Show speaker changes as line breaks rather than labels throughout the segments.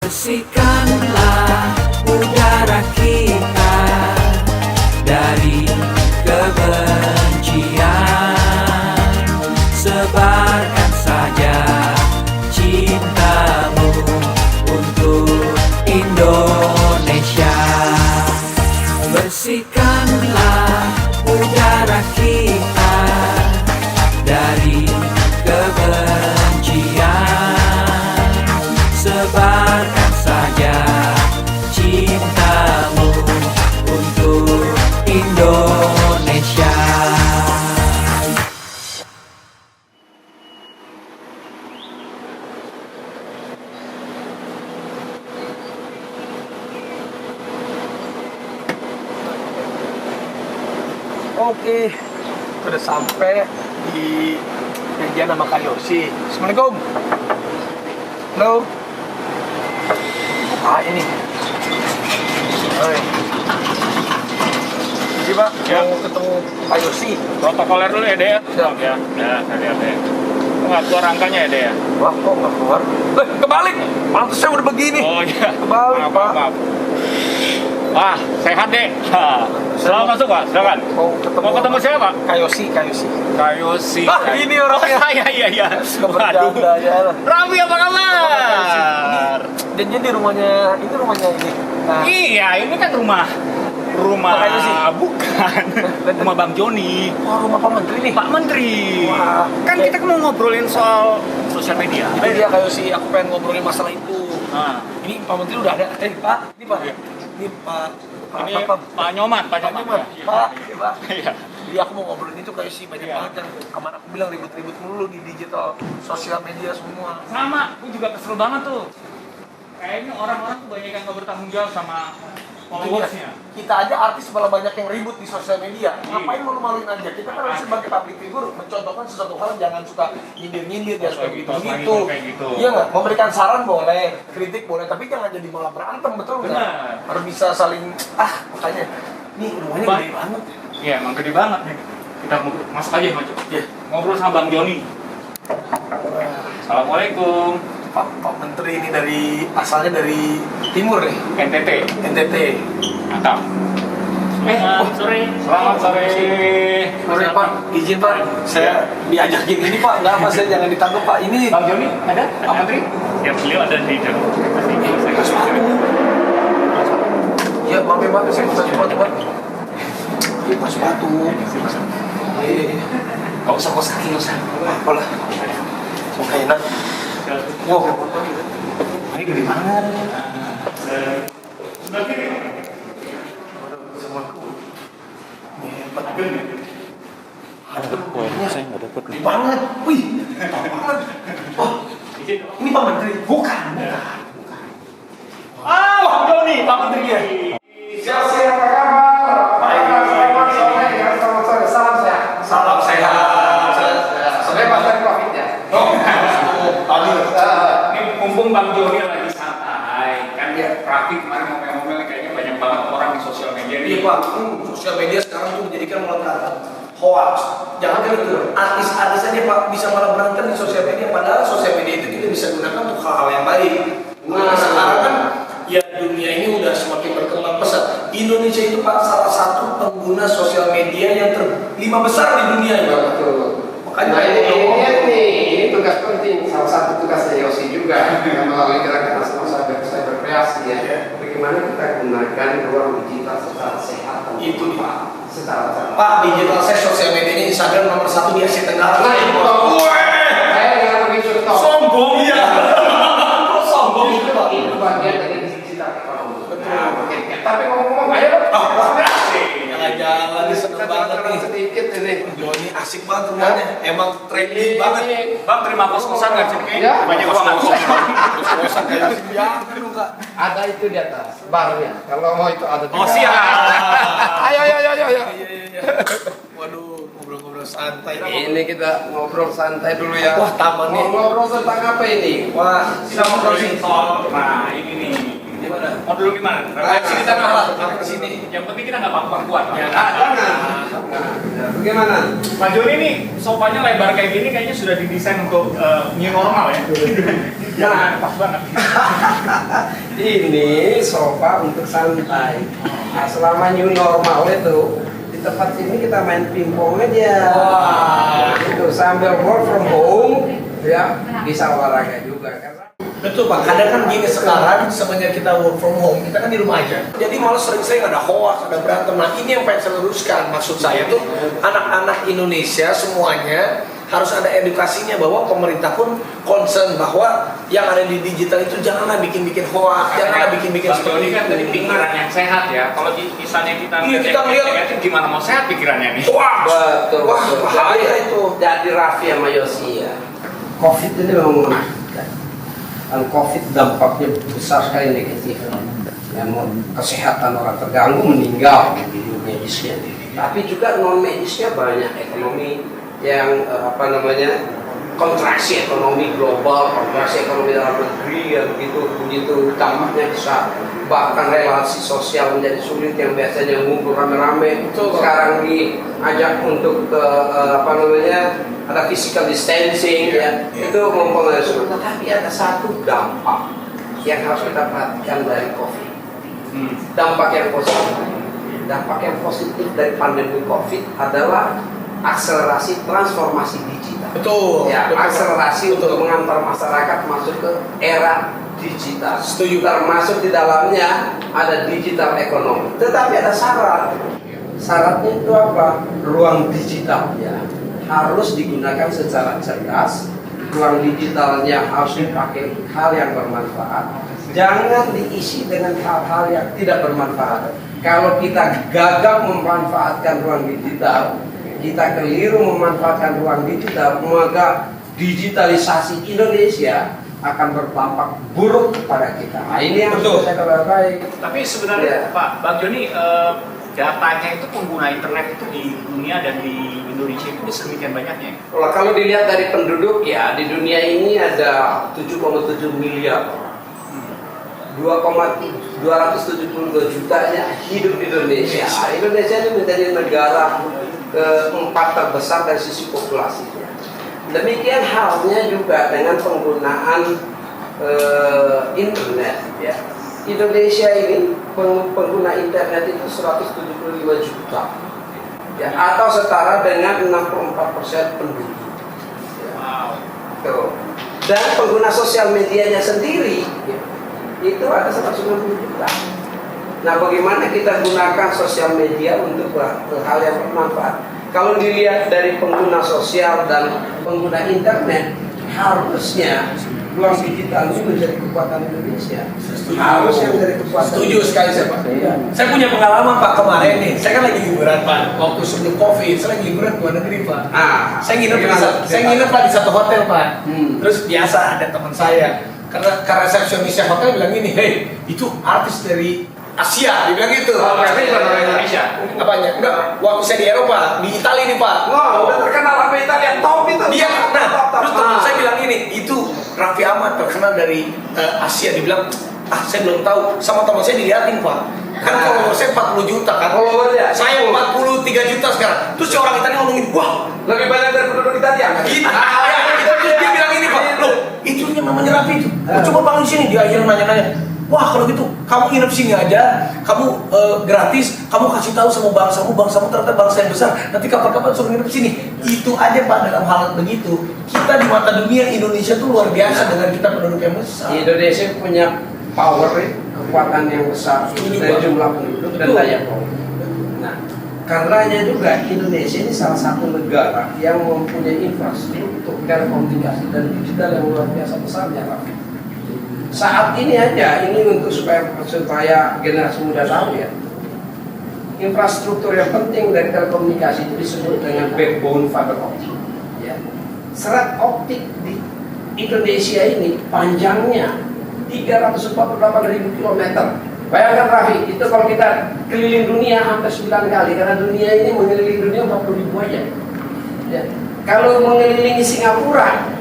Bersihkanlah udara kita dari kebencian. Sebarkan saja cintamu untuk Indonesia. Bersihkanlah udara kita dari kebencian. Sebarkan saja cintamu untuk Indonesia.
Oke, udah sampai di janjian sama Kak Yosi. Assalamualaikum. Halo. Ah ini. Oi. Jadi Pak,
Ya.
mau ketemu Kak Yosi.
Protokoler dulu ya, Dek ya?
Siap.
Ya, saya lihat ya. Nggak keluar angkanya ya, Dek ya?
Wah, kok nggak keluar? Kebalik. Pantasnya udah begini.
Oh iya.
Kebalik, Pak.
Maaf. Wah, sehat, Dek. Selamat masuk, Pak. Silakan. Mau ketemu siapa, Pak?
Kak Yosi, Kak Yosi.
Kayosi.
Ah, ini orangnya.
Iya.
Bercanda aja lah.
Raffi, apa kabar?
Janjian di rumahnya, ini rumahnya ini. Nah,
Iya, ini kan rumah
Pak Kayosi?
bukan. Rumah Bang Joni.
wah, rumah Pak Menteri nih.
Pak Menteri.
Wah.
Kan kita mau ngobrolin soal sosial media.
Itu dia Kak Yosi, aku pengen ngobrolin masalah itu.
Nah,
Ini Pak Menteri udah ada. Pak, ini Pak.
Iya.
Ini Pak.
ini
Pak.
Pak Nyoman, Pak
Pak
Nyoman.
Nyoman. Pak. Iya, Pak.
Iya.
Jadi aku mau ngobrolin itu Kak Yosi banyak
Iya.
banget yang kemarin aku bilang ribut-ribut mulu di digital sosial media semua.
Sama, gue juga kesel banget tuh. Kayaknya orang-orang tuh banyak yang nggak bertanggung jawab sama followersnya.
Kita aja artis malah banyak yang ribut di sosial media. Ngapain malu-maluin aja? Kita kan harus sebagai public figure mencontohkan sesuatu hal, jangan suka nyindir-nyindir ya kayak gitu.
Kayak gitu.
Iya nggak? Memberikan saran boleh, kritik boleh, tapi jangan jadi malah berantem, betul nggak?
Benar.
Harus bisa saling makanya. Nih rumahnya
Bang.
gede banget.
Iya, emang gede banget nih. Kita masuk aja, Mas.
Iya.
Ngobrol sama Bang Joni. Assalamualaikum.
Pak Menteri ini asalnya dari timur nih,
NTT.
NTT.
Mantap. Sore. Selamat sore.
Sore Pak, izin Pak, saya diajakin ini Pak, nggak apa saya jangan ditangkap Pak. Ini
Bang Joni ada? Pak Menteri? Ya, beliau ada di dalam.
sepatu. Ya maaf ya Pak, saya mau sepatu Pak. Ini Pak sepatu. Iya.
Gak usah kos kaki, nggak usah.
Apalah. Oke, enak. Wow, ini gede banget.
Sebelah kiri.
Saya nggak dapat. Gede banget. Wih, mantap banget. Oh, ini Pak Menteri. Bukan.
Ah, Bang Joni, Pak Menteri ya.
Siap, apa kabar? Baik, selamat sore. Ya, selamat sore. Salam sehat. Salam sehat. Sore pasar Covid ya.
Oh, ini mumpung Bang Joni lagi santai, kan dia Raffi kemarin ngomel-ngomel kayaknya banyak banget orang di sosial media
Iya
nih.
Pak, sosial media sekarang tuh menjadikan malah berantem. Hoax. Jangan kan itu. Artis-artis aja Pak bisa malah berantem di sosial media. Padahal sosial media itu kita bisa gunakan untuk hal-hal yang baik. Nah, sekarang kan ya dunia ini udah semakin berkembang pesat. Indonesia itu Pak salah satu pengguna sosial media yang 5 besar di dunia ya Pak.
Betul.
Makanya
Nah ini tugas penting, salah satu tugasnya Yosi juga yang melalui gerakan nasional cyber kreasi ya. Bagaimana kita gunakan ruang digital secara sehat dan
Itu,
Pak. Secara sehat.
Pak digital saya sosial medianya Instagram nomor 1 di Asia Tenggara.
Nah itu saya dengan begitu top.
Sombong ya. Sombong itu Pak.
Itu bagian dari digital ekonomi.
Betul.
Nah, oke. Tapi ngomong-ngomong, ayo dong.
Jalan-jalan seneng banget nih.
Sedikit ini.
Joni asik banget rumahnya. Emang trending banget.
Bang, terima kos-kosan nggak sih?
Ya.
Banyak ruangan kosong.
Kos-kosan kayak si Bianca dong Kak.
Ada itu di atas barnya. Kalau mau itu ada.
Oh, siap.
Ayo.
Iya. Waduh, ngobrol-ngobrol santai.
Ini kita ngobrol santai dulu ya.
Wah, taman nih.
Mau ngobrol tentang apa ini?
Wah, kita ngobrol sih.
Nah, ini nih.
Di mana?
Mau dulu gimana?
Nah, sini tengah lah. Ke sini.
Yang penting kita nggak bangkuan. Ya,
Bagaimana?
Pak Joni nih, sofanya lebar kayak gini kayaknya sudah didesain untuk new normal ya.
Nah,
pas banget.
ini sofa untuk santai. Nah, selama new normal itu di tempat sini kita main pingpong aja.
Wah.
Itu sambil work from home ya bisa olahraga juga karena
Betul Pak, kadang kan gini sekarang semenjak kita work from home, kita kan di rumah aja. Jadi malah sering-sering ada hoax, ada berantem. Nah ini yang pengen saya luruskan, maksud saya tuh anak-anak Indonesia semuanya harus ada edukasinya bahwa pemerintah pun concern bahwa yang ada di digital itu janganlah bikin-bikin hoax, janganlah bikin-bikin
Bang Doni kan dari pikiran yang sehat ya. Kalau misalnya kita
Iya, kita ngeliat.
negatif, gimana mau sehat pikirannya nih?
wah,
betul.
wah bahaya itu.
Jadi Raffi sama Yosi ya. Covid ini memang menakutkan. Dan Covid dampaknya besar sekali negatif. Yang kesehatan orang terganggu meninggal di medisnya. Tapi juga non medisnya banyak ekonomi yang kontraksi ekonomi global, kontraksi ekonomi dalam negeri yang begitu dampaknya bisa bahkan relasi sosial menjadi sulit yang biasanya ngumpul rame-rame sekarang diajak untuk ada physical distancing ya itu mempengaruhi semua. Tetapi ada satu dampak yang harus kita perhatikan dari COVID. Dampak yang positif dari pandemi COVID adalah akselerasi transformasi digital.
Betul.
Ya,
betul.
akselerasi untuk mengantar masyarakat masuk ke era digital.
Setuju.
Termasuk di dalamnya ada digital ekonomi. Tetapi ada syarat. Syaratnya itu apa? Ruang digital ya harus digunakan secara cerdas. Ruang digitalnya harus dipakai hal yang bermanfaat. Jangan diisi dengan hal-hal yang tidak bermanfaat. Kalau kita gagal memanfaatkan ruang digital, kita keliru memanfaatkan ruang digital, maka digitalisasi Indonesia akan berdampak buruk kepada kita. Nah, ini yang
Betul.
saya kabar baik.
Tapi sebenarnya
Ya.
Pak Bang Joni, datanya itu pengguna internet itu di dunia dan di Indonesia itu sedemikian banyaknya.
Kalau dilihat dari penduduk ya di dunia ini ada 7,7 miliar. 2,272 jutanya hidup di Indonesia. Indonesia ini menjadi negara keempat terbesar dari sisi populasi. Demikian halnya juga dengan penggunaan internet. Ya. Indonesia ini pengguna internet itu 175 juta, ya, atau setara dengan 64% penduduk. Ya.
Wow.
Tuh. Dan pengguna sosial medianya sendiri ya, itu ada 190 juta. Nah, bagaimana kita gunakan sosial media untuk hal yang bermanfaat? Kalau dilihat dari pengguna sosial dan pengguna internet, harusnya ruang digital ini menjadi kekuatan Indonesia. Harusnya menjadi kekuatan.
Setuju sekali saya Pak.
Iya.
Saya punya pengalaman Pak kemarin nih. Saya kan lagi liburan Pak. Waktu sebelum COVID, saya lagi liburan ke luar negeri Pak. Saya nginep Pak di satu hotel Pak. Terus biasa ada teman saya. Karena resepsionisnya hotel bilang gini, hey itu artis dari Asia, dia bilang gitu.
Oh, berarti bukan orang Indonesia?
Apanya? Enggak, waktu saya di Eropa, di Italia nih Pak.
Wah, udah terkenal apa Italia top itu.
Dia,
Top.
terus teman saya bilang ini, itu Raffi Ahmad terkenal dari Asia. Dibilang, saya belum tahu. Sama teman saya dilihatin Pak. Kan follower saya 40 juta kan.
Followernya?
Saya 43 juta sekarang. Terus si orang Italia ngomongin, wah,
Lebih banyak dari penduduk Italia.
dia bilang ini Pak, loh, itu yang namanya Raffi itu. Coba bangun sini, dia akhirnya nanya-nanya. Wah kalau gitu, kamu nginep sini aja, kamu gratis, kamu kasih tahu sama bangsamu ternyata bangsa yang besar. Nanti kapan-kapan suruh nginep sini. Itu aja Pak dalam hal begitu. Kita di mata dunia Indonesia tuh luar biasa dengan kita penduduk yang besar.
Indonesia punya power, kekuatan yang besar dari jumlah penduduk dan daya beli. Nah, karenanya juga Indonesia ini salah satu negara yang mempunyai infrastruktur telekomunikasi dan digital yang luar biasa besarnya, Pak. Saat ini aja, ini untuk supaya generasi muda tahu ya, infrastruktur yang penting dari telekomunikasi itu disebut dengan backbone fiber optic. Ya. Serat optik di Indonesia ini panjangnya 348.000 km. Bayangkan Raffi, itu kalau kita keliling dunia hampir 9 kali, karena dunia ini mengelilingi dunia 40.000 aja. Ya. Kalau mengelilingi Singapura,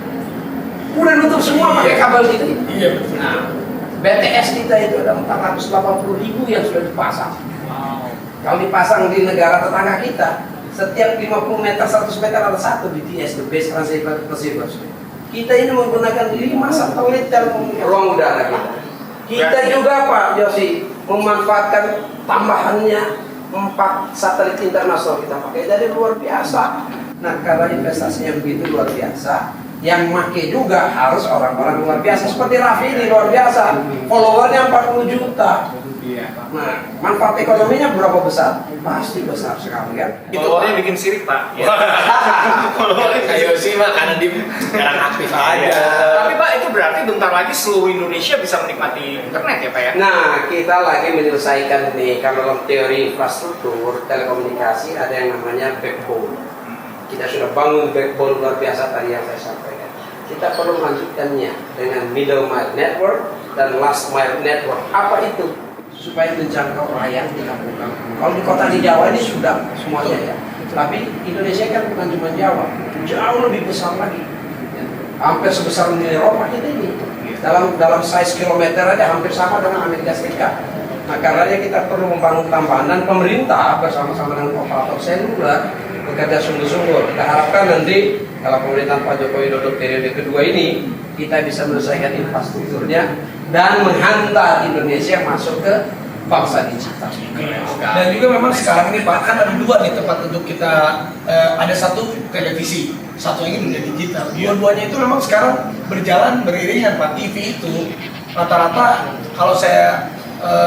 udah nutup semua pakai kabel gitu.
Iya betul.
Nah, BTS kita itu ada 480.000 yang sudah dipasang.
Wow.
Kalau dipasang di negara tetangga kita, setiap 50 meter, 100 meter ada satu BTS, the base transceiver. Kita ini menggunakan 5 satelit ruang udara kita. Kita juga Pak Yosi memanfaatkan tambahannya 4 satelit internasional kita pakai, jadi luar biasa. Nah, karena investasinya begitu luar biasa, yang make juga harus orang-orang luar biasa. Seperti Raffi ini luar biasa, followernya 40 juta. Nah, manfaat ekonominya berapa besar? Pasti besar sekali kan?
Itu orang bikin sirik Pak. Ayo sih Pak, karena dia jarang aktif aja. Tapi Pak, itu berarti bentar lagi seluruh Indonesia bisa menikmati internet ya Pak ya?
Nah, kita lagi menyelesaikan nih, kalau dalam teori infrastruktur telekomunikasi ada yang namanya backbone. Kita sudah bangun backbone luar biasa tadi yang saya sampaikan. Kita perlu melanjutkannya dengan middle mile network dan last mile network. Apa itu? Supaya menjangkau rakyat di kampung-kampung. Kalau di kota di Jawa ini sudah semuanya ya. Tapi Indonesia kan bukan cuma Jawa, jauh lebih besar lagi. Ya. Hampir sebesar Uni Eropa kita ini. Dalam size kilometer aja hampir sama dengan Amerika Serikat. Nah, karenanya kita perlu membangun tambahan, dan pemerintah bersama-sama dengan operator seluler bekerja sungguh-sungguh. Kita harapkan nanti kalau pemerintahan Pak Joko Widodo periode kedua ini kita bisa menyelesaikan infrastrukturnya dan menghantar Indonesia masuk ke bangsa digital.
Dan juga memang sekarang ini Pak, kan ada 2 nih tempat untuk kita, ada 1 televisi, 1 lagi dunia digital. Dua-duanya itu memang sekarang berjalan beriringan Pak. TV itu rata-rata, kalau saya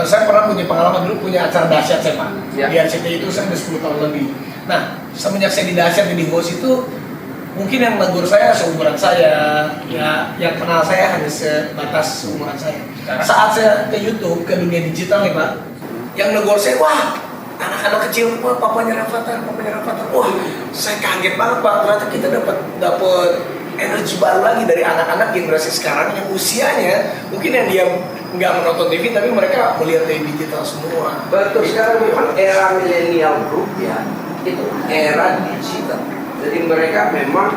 pernah punya pengalaman dulu punya acara dahsyat saya Pak.
Ya.
Di RCTI itu saya udah 10 tahun lebih. Nah, semenjak saya di dahsyat di host itu, mungkin yang negur saya seumuran saya, ya yang kenal saya hanya sebatas seumuran saya. Saat saya ke YouTube, ke dunia digital nih Pak, yang negur saya, wah anak-anak kecil, wah papanya Rafathar. Wah, saya kaget banget Pak, ternyata kita dapat energi baru lagi dari anak-anak generasi sekarang yang usianya mungkin yang dia nggak menonton TV tapi mereka melihat dari digital semua.
Betul, sekarang memang era milenial group ya, itu era digital. Jadi mereka memang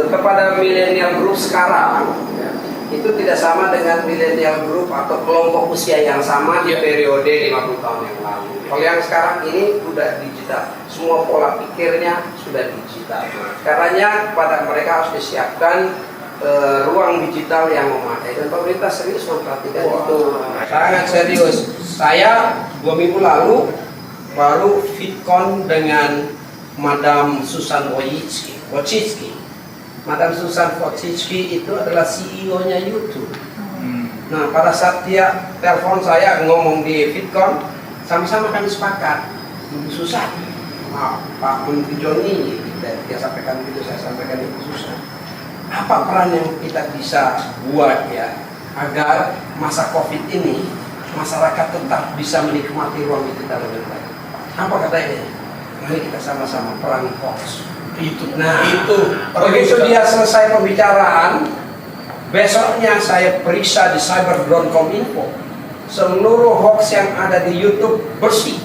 kepada milenial group sekarang ya, itu tidak sama dengan milenial group atau kelompok usia yang sama di periode 50 tahun yang lalu. Kalau yang sekarang ini sudah digital, semua pola pikirnya sudah digital. Karenanya kepada mereka harus disiapkan ruang digital yang memadai, dan pemerintah serius memperhatikan itu. Sangat serius. Saya 2 minggu lalu baru VidCon dengan Madam Susan Wojcicki. Madam Susan Wojcicki itu adalah CEO-nya YouTube. Nah, pada saat dia telepon saya ngomong di VidCon, sama-sama kami sepakat. Ibu Susan, Pak Menteri Joni, dia sampaikan begitu, saya sampaikan Ibu Susan. Apa peran yang kita bisa buat ya agar masa COVID ini masyarakat tetap bisa menikmati ruang digital lebih baik? Apa katanya? Mari kita sama-sama perangi hoax. Nah, itu begitu dia selesai pembicaraan, besoknya saya periksa di cyber.com.info, seluruh hoax yang ada di YouTube bersih.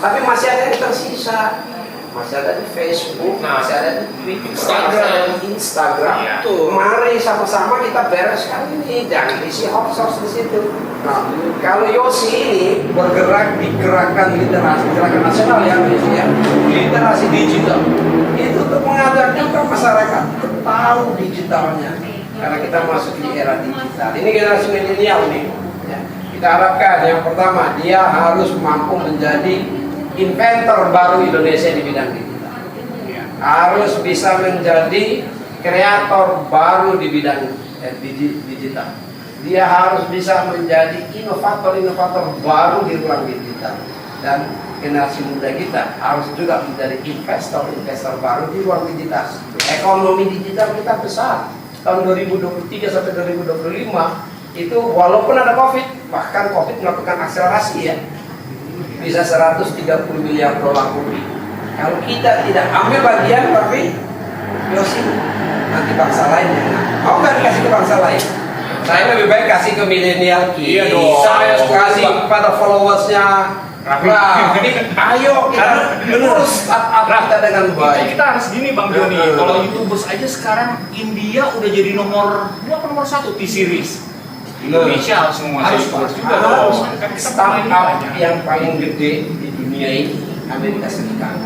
Tapi masih ada yang tersisa. Masih ada di Facebook, masih ada di Twitter, Instagram.
Ya.
Mari sama-sama kita bereskan ini, jangan isi hoax di situ. Nah, kalau Yosi ini bergerak di gerakan literasi, gerakan nasional ya, literasi digital, itu untuk mengajak juga masyarakat tahu digitalnya, karena kita masuk di era digital. Ini generasi milenial nih. Ya. Kita harapkan yang pertama dia harus mampu menjadi inventor baru Indonesia di bidang digital. Harus bisa menjadi kreator baru di bidang digital. Dia harus bisa menjadi inovator-inovator baru di ruang digital. Dan generasi muda kita harus juga menjadi investor-investor baru di ruang digital. Ekonomi digital kita besar. Tahun 2023 sampai 2025 itu walaupun ada COVID, bahkan COVID melakukan akselerasi ya. Bisa 130 miliar dolar lebih. Kalau kita tidak ambil bagian, tapi Yosi nanti bangsa lain yang mau nggak dikasih ke bangsa lain? Saya lebih baik kasih ke milenial kita.
Iya dong.
Saya kasih kepada followersnya. Ayo kita urus startup kita dengan baik.
Kita harus gini Bang Joni, kalau YouTubers aja sekarang India udah jadi nomor 2 atau nomor 1 T-Series. Indonesia harus menguasai itu juga dong. Kan kita
Startup yang paling gede di dunia ini Amerika Serikat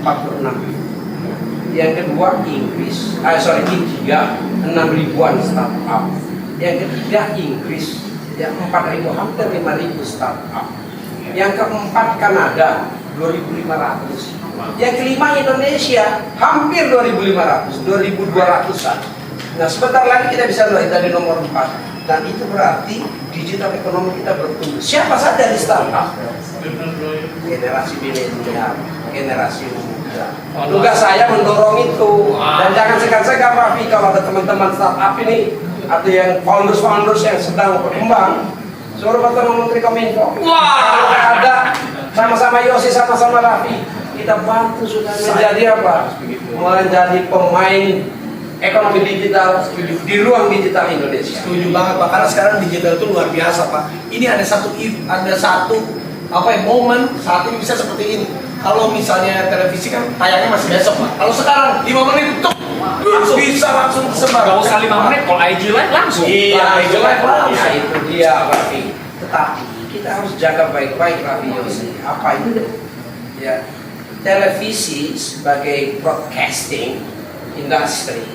46. Yang kedua India 6. 6.000-an startup. Yang ketiga Inggris, yang 4.000, hampir 5.000 startup. Yang keempat Kanada, 2.500. Yang kelima Indonesia, hampir 2.500, 2.200-an. Nah sebentar lagi kita bisa melihat dari nomor 4. Dan itu berarti digital ekonomi kita bertumbuh. Siapa saja di startup? Generasi milenial, generasi muda. Tugas saya mendorong itu. Dan jangan segan-segan Raffi, kalau ada teman-teman startup ini atau yang founders yang sedang berkembang, suruh bertemu Menteri Kominfo. Wah, ada sama-sama Yosi, sama-sama Raffi. Kita bantu sudah menjadi apa? Menjadi pemain ekonomi digital di ruang digital Indonesia.
Setuju banget Pak, karena sekarang digital itu luar biasa Pak. Ini ada satu momen saat ini bisa seperti ini. Kalau misalnya televisi kan tayangnya masih besok Pak. Kalau sekarang 5 menit itu langsung tersebar.
Gak usah 5 menit, kalau IG live langsung.
Iya, IG live langsung.
Ya itu dia Raffi. Tetapi kita harus jaga baik-baik Raffi Yosi. Apa itu? Ya, televisi sebagai broadcasting industry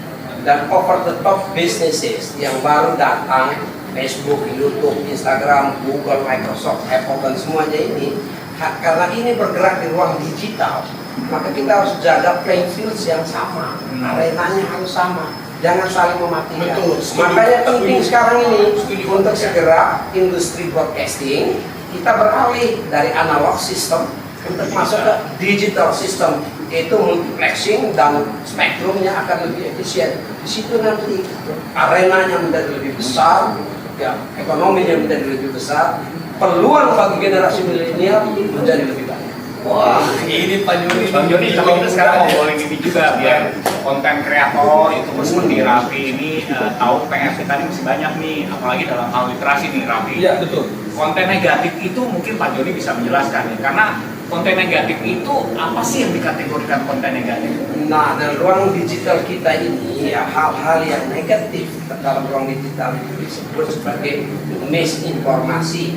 dan over the top businesses yang baru datang, Facebook, YouTube, Instagram, Google, Microsoft, Apple dan semuanya ini, karena ini bergerak di ruang digital, maka kita harus jaga playing field yang sama, arenanya harus sama, jangan saling mematikan.
Betul,
Makanya penting sekarang ini untuk segera industri broadcasting kita beralih dari analog system untuk masuk ke digital system, yaitu multiplexing dan spektrumnya akan lebih efisien. Di situ nanti arenanya menjadi lebih besar, ya, ekonominya menjadi lebih besar, peluang bagi generasi milenial menjadi lebih banyak.
Wah, ini Pak Joni.
Bang Joni, tapi kita sekarang ngobrolin ini juga biar konten kreator itu seperti Raffi ini tahu PR kita ini masih banyak nih, apalagi dalam hal literasi nih Raffi.
Iya betul.
Konten negatif itu mungkin Pak Joni bisa menjelaskan ya, karena konten negatif itu apa sih yang dikategorikan konten negatif?
Nah, dalam ruang digital kita ini ya hal-hal yang negatif dalam ruang digital itu disebut sebagai misinformasi,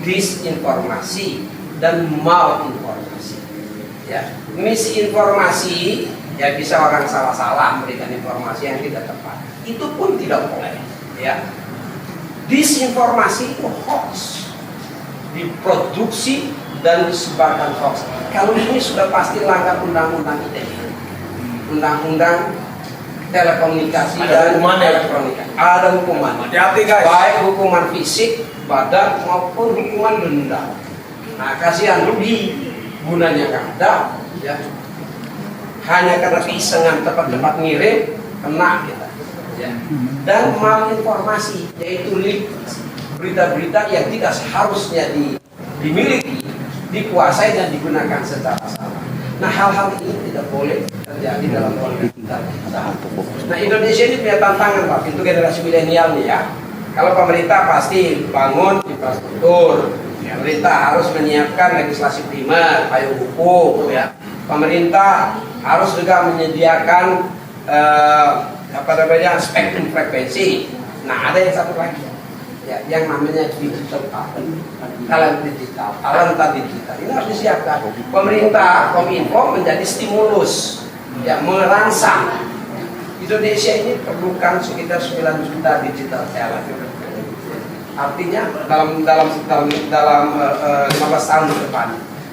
disinformasi, dan malinformasi. Ya, misinformasi ya bisa orang salah-salah memberikan informasi yang tidak tepat. Itu pun tidak boleh. Ya, disinformasi itu hoax, diproduksi dan disebarkan hoax. Kalau ini sudah pasti langgar undang-undang ITE, undang-undang telekomunikasi
Ada
dan
hukumannya.
elektronika. Ada hukuman.
Hati-hati guys.
Baik hukuman fisik, badan maupun hukuman denda. Nah, kasihan rugi, gunanya nggak ada, ya. Hanya karena keisengan cepat-cepat ngirim, kena kita. Ya. Dan malinformasi, yaitu leak, berita-berita yang tidak seharusnya dimiliki, dikuasai dan digunakan secara salah. Nah, hal-hal ini tidak boleh terjadi dalam ruang digital kita. Nah, Indonesia ini punya tantangan Pak, itu generasi milenial nih ya. Kalau pemerintah pasti bangun infrastruktur, pemerintah harus menyiapkan legislasi primer, payung hukum, ya. Pemerintah harus juga menyediakan spektrum frekuensi. Nah, ada yang satu lagi, ya, yang namanya digital talent digital. Ini harus disiapkan. Pemerintah, Kominfo menjadi stimulus, ya, merangsang. Indonesia ini perlukan sekitar 9 juta digital talent. Artinya dalam 15 tahun ke depan.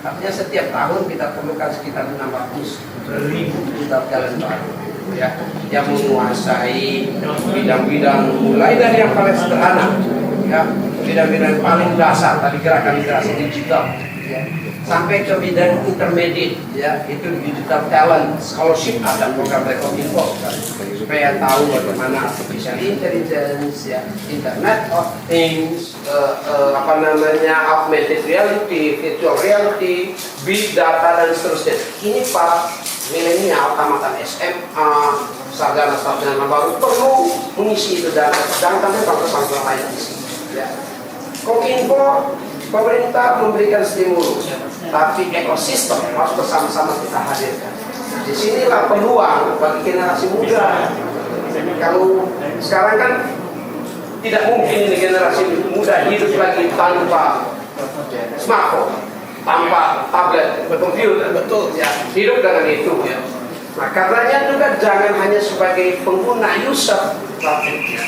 Artinya setiap tahun kita perlukan sekitar 600.000 digital talent baru, ya, yang menguasai bidang-bidang mulai dari yang paling sederhana, ya, bidang-bidang paling dasar tadi gerakan literasi digital, ya, sampai ke bidang intermediate, ya, itu digital talent scholarship. Ada program dari Kominfo supaya tahu bagaimana artificial intelligence, ya, Internet of Things, augmented reality, virtual reality, big data dan seterusnya. Ini para milenial tamatan SMA, sarjana baru perlu mengisi itu data. Jangan sampai bangsa-bangsa lain di sini. Ya. Kominfo, pemerintah memberikan stimulus, tapi ekosistem harus bersama-sama kita hadirkan. Di sinilah peluang bagi generasi muda. Kalau sekarang kan tidak mungkin ini generasi muda hidup lagi tanpa smartphone, tanpa tablet, komputer, betul ya, hidup dengan itu. Ya. Nah, karenanya juga jangan hanya sebagai pengguna user, tapi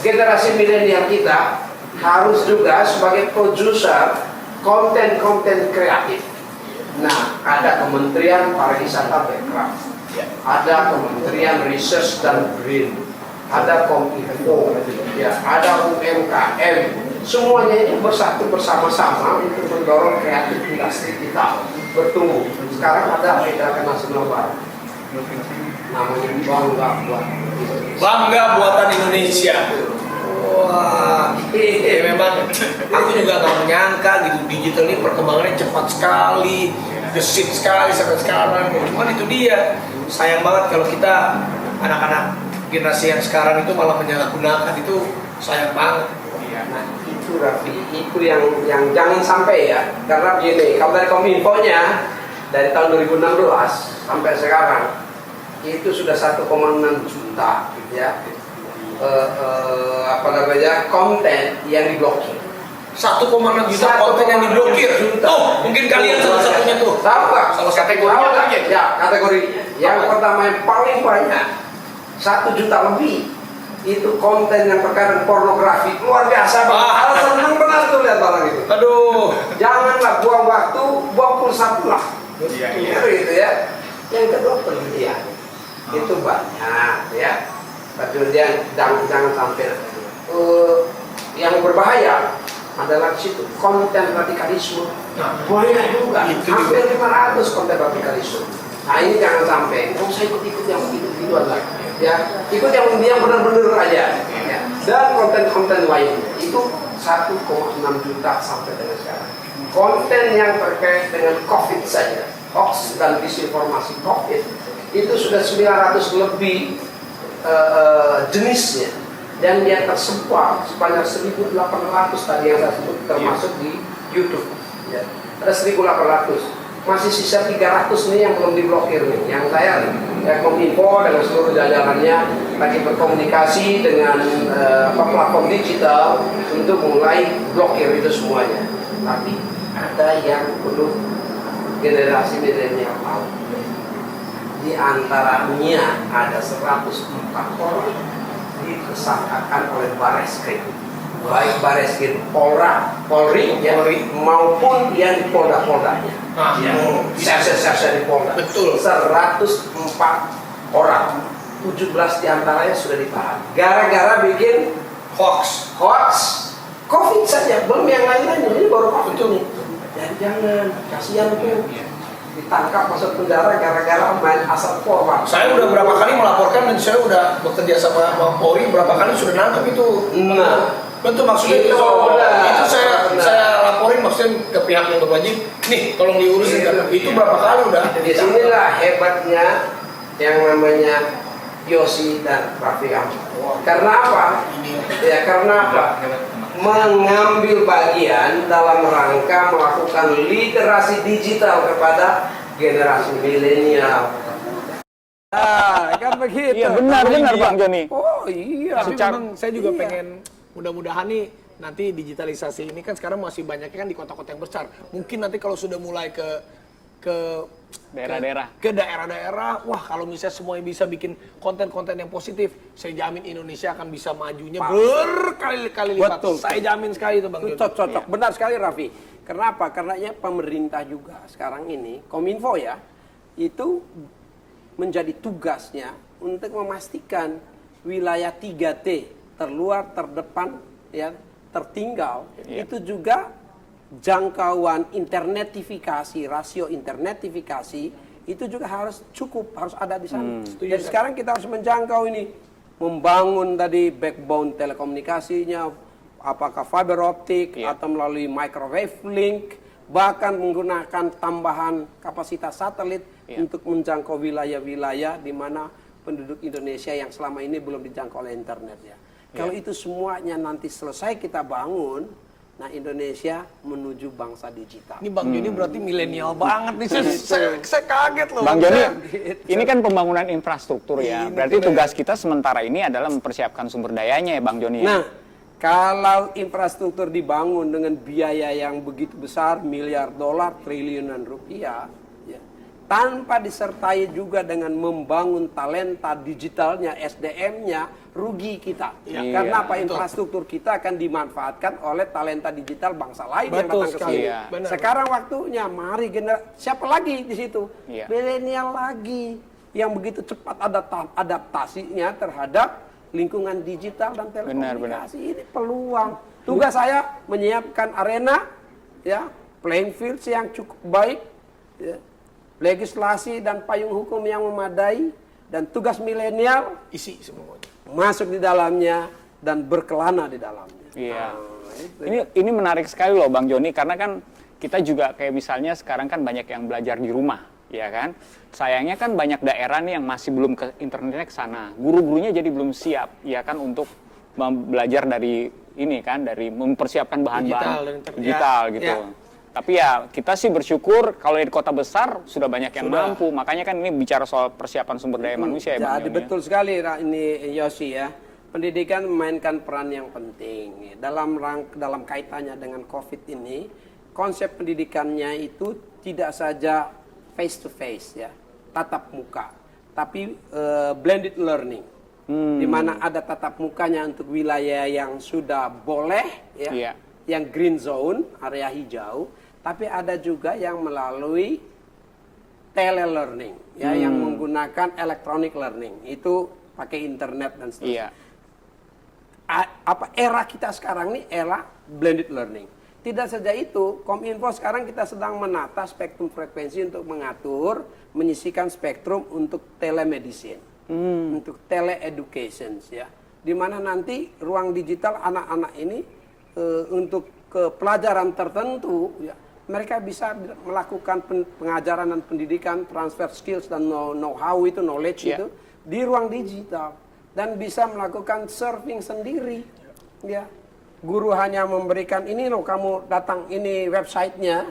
generasi milenial kita harus juga sebagai produser konten-konten kreatif. Nah, ada Kementerian Pariwisata Bekraf, ada Kementerian Research dan Green, ada Kominfo, ya, ada UMKM. Semuanya ini bersatu bersama-sama untuk mendorong kreatif industri kita bertumbuh. Sekarang ada Gerakan Nasional Baru, namanya
Bangga Buatan Indonesia. Wah, memang aku juga nggak menyangka gitu, digital ini perkembangannya cepat sekali, gesit sekali sampai sekarang. Cuman itu dia, sayang banget kalau kita anak-anak generasi yang sekarang itu malah menyalahgunakan, itu sayang banget.
Nah, itu Raffi, itu yang jangan sampai ya. Karena begini, kalau dari Kominfo-nya dari tahun 2016 sampai sekarang itu sudah 1,6 juta ya. Konten yang diblokir.
1,6 juta konten yang diblokir. Oh, mungkin kalian salah satunya tuh.
Sama.
Salah kategorinya aja.
Ya, kategori. Yang pertama yang paling banyak 1 juta lebih itu konten yang terkait pornografi, luar biasa banget. Senang benar tuh lihat orang itu.
Aduh,
Janganlah buang waktu, buang pulsa lah.
Iya.
Gitu ya. Yang kedua penelitian itu banyak ya. Kemudian jangan sampai yang berbahaya adalah situ konten radikalisme. Banyak juga, hampir 500 konten radikalisme. Nah ini jangan sampai, nggak usah ikut yang begitu-begituan lah. Ya, ikut yang benar-benar aja. Ya. Dan konten-konten lain itu 1,6 juta sampai dengan sekarang. Konten yang terkait dengan COVID saja, hoax dan disinformasi COVID itu sudah 900 lebih jenisnya, dan yang tersebar sebanyak 1.800 tadi yang saya sebut, termasuk di YouTube ya. Ada 1.800, masih sisa 300 nih yang belum diblokir nih, yang saya Kominfo dengan seluruh jajarannya lagi berkomunikasi dengan platform digital untuk mulai blokir itu semuanya. Tapi ada yang belum generasi milenial tahu. Di antaranya ada 104 orang ditersangkakan oleh Bareskrim, baik Bareskrim Polri ya, maupun yang di Polda-Poldanya. Saya di Polda.
Betul.
104 orang, 17 diantaranya sudah ditahan gara-gara bikin
hoax.
COVID saja, belum yang lain-lain, ini baru COVID nih. Dan jangan, kasihan tuh ditangkap masuk penjara gara-gara main asal forward.
Saya udah berapa kali melaporkan dan saya udah bekerja sama Polri, berapa kali sudah nangkep itu.
Nah,
betul, maksudnya itu saya laporin maksudnya ke pihak yang berwajib. Nih, tolong diurusin. Itu berapa kali udah.
di sinilah hebatnya yang namanya Yosi dan Raffi Ahmad. Karena apa? Ya karena apa? Mengambil bagian dalam rangka melakukan literasi digital kepada generasi milenial. Kan begitu.
Iya benar Bang Joni.
Oh iya.
Tapi memang saya juga pengen, mudah-mudahan nih nanti digitalisasi ini kan sekarang masih banyaknya kan di kota-kota yang besar. Mungkin nanti kalau sudah mulai ke daerah-daerah, wah kalau misalnya semuanya bisa bikin konten-konten yang positif, saya jamin Indonesia akan bisa majunya berkali-kali lipat.
Betul.
Saya jamin sekali itu Bang Joni.
Cocok, benar sekali Raffi. Kenapa? Karena ya pemerintah juga sekarang ini, Kominfo ya, itu menjadi tugasnya untuk memastikan wilayah 3T, terluar, terdepan, ya, tertinggal, itu juga jangkauan internetifikasi, rasio internetifikasi itu juga harus cukup, harus ada di sana. Jadi sekarang kita harus menjangkau ini, membangun tadi backbone telekomunikasinya, apakah fiber optik atau melalui microwave link, bahkan menggunakan tambahan kapasitas satelit untuk menjangkau wilayah-wilayah di mana penduduk Indonesia yang selama ini belum dijangkau oleh internet ya. Kalau itu semuanya nanti selesai kita bangun, nah Indonesia menuju bangsa digital.
Ini Bang Joni berarti milenial banget nih. Saya kaget loh.
Bang Joni, ini kan pembangunan infrastruktur ya. Berarti tugas kita sementara ini adalah mempersiapkan sumber dayanya ya Bang Joni.
Nah, kalau infrastruktur dibangun dengan biaya yang begitu besar, miliar dolar, triliunan rupiah, ya, tanpa disertai juga dengan membangun talenta digitalnya, SDM-nya, rugi kita.
Iya.
Karena apa?
Betul.
Infrastruktur kita akan dimanfaatkan oleh talenta digital bangsa lain yang
Betul
datang ke
sekali.
sini.
Iya.
Benar.
Sekarang waktunya, mari siapa lagi di situ?
Iya.
Milenial lagi yang begitu cepat adaptasinya terhadap lingkungan digital dan telekomunikasi. Ini peluang. Tugas saya menyiapkan arena, ya, playing field yang cukup baik, ya, legislasi dan payung hukum yang memadai, dan tugas milenial
Isi semuanya.
masuk di dalamnya dan berkelana di dalamnya.
Iya.
Itu.
Ini menarik sekali loh Bang Joni, karena kan kita juga kayak misalnya sekarang kan banyak yang belajar di rumah, ya kan? Sayangnya kan banyak daerah nih yang masih belum ke internetnya ke sana. Guru-gurunya jadi belum siap, ya kan, untuk belajar dari ini kan, dari mempersiapkan bahan-bahan digital gitu.
Ya.
Tapi ya kita sih bersyukur kalau di kota besar sudah banyak yang mampu. Makanya kan ini bicara soal persiapan sumber daya manusia ya Bang
Jadi
Joni,
betul sekali ini Yosi ya. Pendidikan memainkan peran yang penting dalam kaitannya dengan COVID ini. Konsep pendidikannya itu tidak saja face to face ya, tatap muka, tapi blended learning. Di mana ada tatap mukanya untuk wilayah yang sudah boleh ya,
Iya.
yang green zone, area hijau, tapi ada juga yang melalui telelearning ya, yang menggunakan electronic learning, itu pakai internet dan seterusnya.
Iya.
Era kita sekarang ini era blended learning. Tidak saja itu, Kominfo sekarang kita sedang menata spektrum frekuensi untuk mengatur, menyisikan spektrum untuk telemedicine, untuk teleeducation ya. Di mana nanti ruang digital anak-anak ini untuk ke pelajaran tertentu ya, mereka bisa melakukan pengajaran dan pendidikan, transfer skills dan know-how itu, knowledge itu di ruang digital, dan bisa melakukan surfing sendiri ya. Guru hanya memberikan ini loh, kamu datang ini websitenya,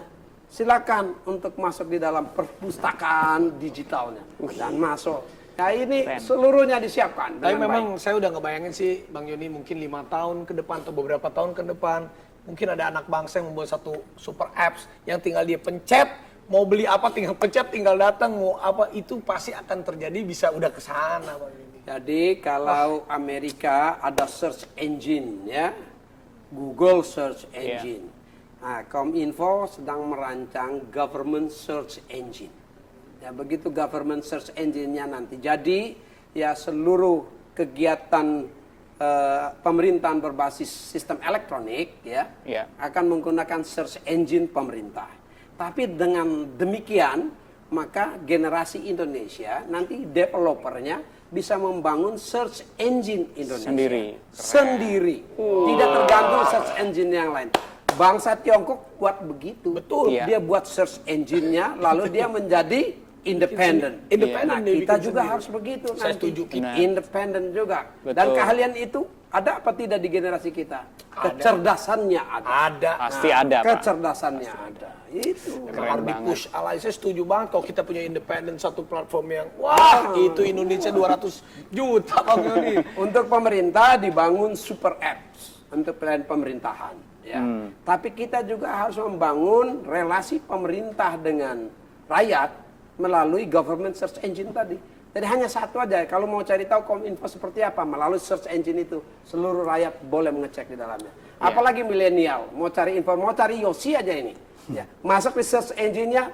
silakan untuk masuk di dalam perpustakaan digitalnya dan masuk. Nah ini seluruhnya disiapkan.
Tapi
dengan
memang
baik.
saya udah ngebayangin sih Bang Joni, mungkin 5 tahun ke depan atau beberapa tahun ke depan, mungkin ada anak bangsa yang membuat satu super apps yang tinggal dia pencet, mau beli apa tinggal pencet, tinggal datang, mau apa itu pasti akan terjadi, bisa udah ke sana Bang Joni.
Jadi kalau Amerika ada search engine ya, Google search engine. Nah, Kominfo sedang merancang government search engine. Ya, begitu government search engine-nya nanti jadi, ya seluruh kegiatan pemerintahan berbasis sistem elektronik ya, akan menggunakan search engine pemerintah. Tapi dengan demikian, maka generasi Indonesia nanti developernya bisa membangun search engine Indonesia sendiri. Tidak tergantung search engine yang lain. Bangsa Tiongkok buat begitu.
Betul.
Dia buat search engine-nya, lalu dia menjadi independen. Nah, kita juga harus begitu.
Saya
nanti.
setuju.
Independen juga.
Betul.
Dan keahlian itu ada apa tidak di generasi kita? Kecerdasannya ada.
Ada.
Pasti ada, Pak.
Kecerdasannya ada. Itu.
Memang harus di-push alay. Saya setuju banget kalau kita punya independen, satu platform yang wah, itu Indonesia 200 juta Bang Joni.
Untuk pemerintah dibangun super apps untuk pelayanan pemerintahan ya. Tapi kita juga harus membangun relasi pemerintah dengan rakyat melalui government search engine tadi. Jadi hanya satu aja, kalau mau cari tahu Kominfo seperti apa, melalui search engine itu seluruh rakyat boleh mengecek di dalamnya. Apalagi milenial, mau cari info, mau cari Yosi aja ini. Ya, masuk di search engine-nya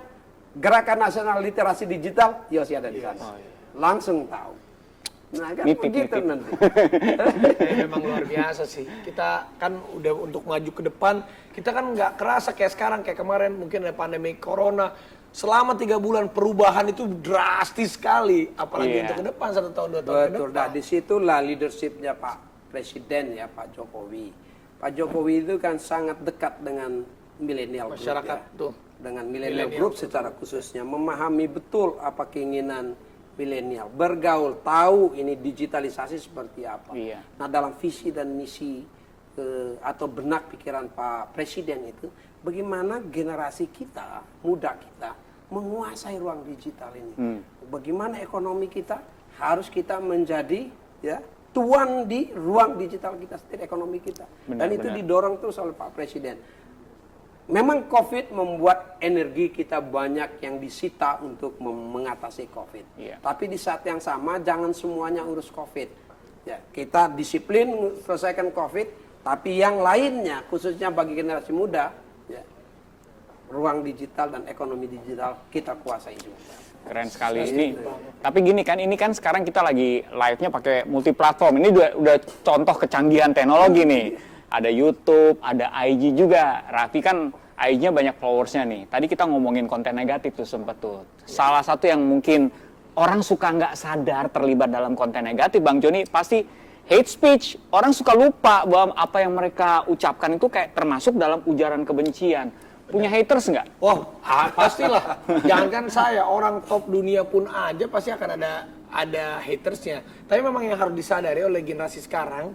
Gerakan Nasional Literasi Digital, Yosi ada di sana. Langsung tahu. Nah, kan begitu nanti.
Memang luar biasa sih. Kita kan udah untuk maju ke depan, kita kan nggak kerasa kayak sekarang, kayak kemarin mungkin ada pandemi corona. Selama 3 bulan perubahan itu drastis sekali, apalagi untuk ke depan 1 tahun 2 tahun ke
Betul,
depan.
nah disitulah leadershipnya Pak Presiden ya, Pak Jokowi. Pak Jokowi itu kan sangat dekat dengan milenial group
Masyarakat
ya.
tuh.
Dengan milenial group secara khususnya, memahami betul apa keinginan milenial, bergaul, tahu ini digitalisasi seperti apa. Nah dalam visi dan misi atau benak pikiran Pak Presiden itu, bagaimana generasi kita, muda kita, menguasai ruang digital ini. Bagaimana ekonomi kita, harus kita menjadi ya tuan di ruang digital kita sendiri, ekonomi kita. Dan itu didorong terus oleh Pak Presiden. memang COVID membuat energi kita banyak yang disita untuk mengatasi COVID.
Iya.
Tapi di saat yang sama jangan semuanya urus COVID. Ya, kita disiplin selesaikan COVID, tapi yang lainnya khususnya bagi generasi muda, ya, ruang digital dan ekonomi digital kita kuasai juga.
Keren sekali ini. Tapi gini kan, ini kan sekarang kita lagi live-nya pakai multi platform. Ini udah contoh kecanggihan teknologi nih. Ada YouTube, ada IG juga. Raffi kan IG-nya banyak followersnya nih. Tadi kita ngomongin konten negatif tuh sempet tuh. Salah satu yang mungkin orang suka nggak sadar terlibat dalam konten negatif, Bang Joni, pasti hate speech. Orang suka lupa bahwa apa yang mereka ucapkan itu kayak termasuk dalam ujaran kebencian. Punya haters nggak?
Wah, pastilah. Jangankan saya, orang top dunia pun aja pasti akan ada hatersnya. Tapi memang yang harus disadari oleh generasi sekarang,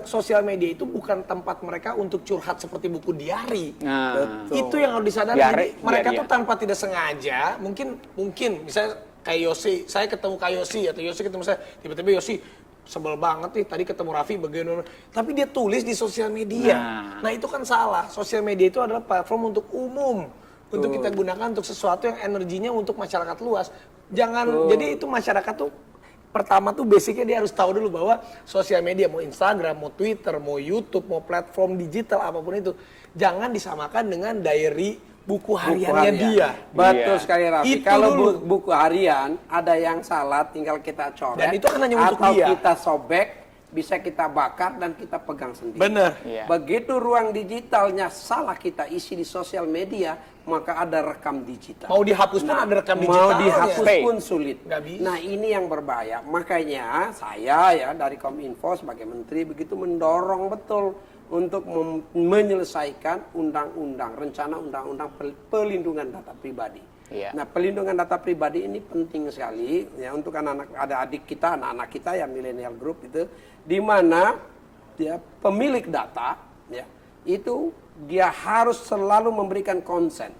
sosial media itu bukan tempat mereka untuk curhat seperti buku diari.
Nah,
Itu yang harus disadari.
Diari,
Jadi, mereka
iya,
tuh
iya.
tanpa tidak sengaja, mungkin misalnya kayak Yosi, saya ketemu kayak Yosi atau Yosi ketemu saya, tiba-tiba Yosi sebel banget nih, tadi ketemu Raffi bagaimana, tapi dia tulis di sosial media. Nah itu kan salah. Sosial media itu adalah platform untuk umum, untuk kita gunakan untuk sesuatu yang energinya untuk masyarakat luas. Jangan, jadi itu masyarakat tuh pertama tuh basicnya dia harus tahu dulu bahwa sosial media, mau Instagram, mau Twitter, mau YouTube, mau platform digital apapun itu, jangan disamakan dengan diary buku hariannya dia.
Betul
Iya.
sekali Raffi.
Itu
Kalau
dulu.
buku harian ada yang salah tinggal kita coret.
Dan itu kan hanya untuk
atau
dia.
kita sobek, bisa kita bakar dan kita pegang sendiri.
Bener.
Iya.
Begitu ruang digitalnya salah kita isi di sosial media, maka ada rekam digital.
Mau dihapus pun ada rekam
Mau
digitalnya.
dihapus
Stay.
pun sulit.
Nggak bisa.
Nah ini yang berbahaya. Makanya saya ya dari Kominfo sebagai menteri begitu mendorong betul untuk menyelesaikan rencana undang-undang pelindungan data pribadi.
Iya.
Nah pelindungan data pribadi ini penting sekali ya untuk anak-anak, ada adik kita, anak-anak kita yang milenial group itu, di mana dia pemilik data ya itu dia harus selalu memberikan konsen.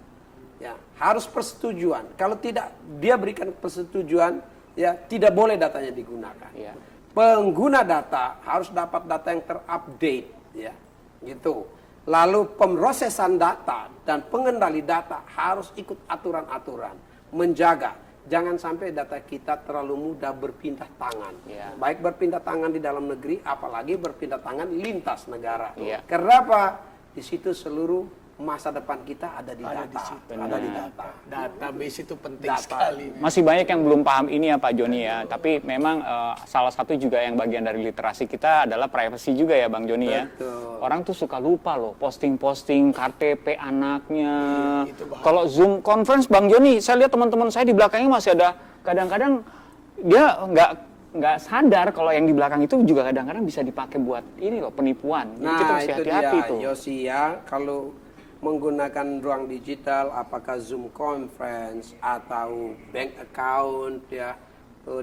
Ya, harus persetujuan. Kalau tidak dia berikan persetujuan, ya tidak boleh datanya digunakan.
Iya.
Pengguna data harus dapat data yang terupdate, ya, gitu. Lalu pemrosesan data dan pengendali data harus ikut aturan-aturan, menjaga jangan sampai data kita terlalu mudah berpindah tangan.
Iya.
Baik berpindah tangan di dalam negeri, apalagi berpindah tangan lintas negara.
Iya.
Karena apa? Di situ seluruh masa depan kita ada di
Ada
data.
di situ.
Ada di data.
Database itu penting
Data.
sekali.
Masih banyak yang belum paham ini ya Pak Joni ya. Tapi memang salah satu juga yang bagian dari literasi kita adalah privacy juga ya Bang Joni ya.
Betul.
Orang tuh suka lupa loh posting-posting KTP anaknya.
Itu bahaya.
Kalau Zoom conference Bang Joni, saya lihat teman-teman saya di belakangnya masih ada, kadang-kadang dia nggak sadar kalau yang di belakang itu juga kadang-kadang bisa dipakai buat ini loh, penipuan. Jadi kita
Nah
mesti
itu
hati-hati
dia
tuh.
Yosi ya, kalau menggunakan ruang digital apakah Zoom conference atau bank account ya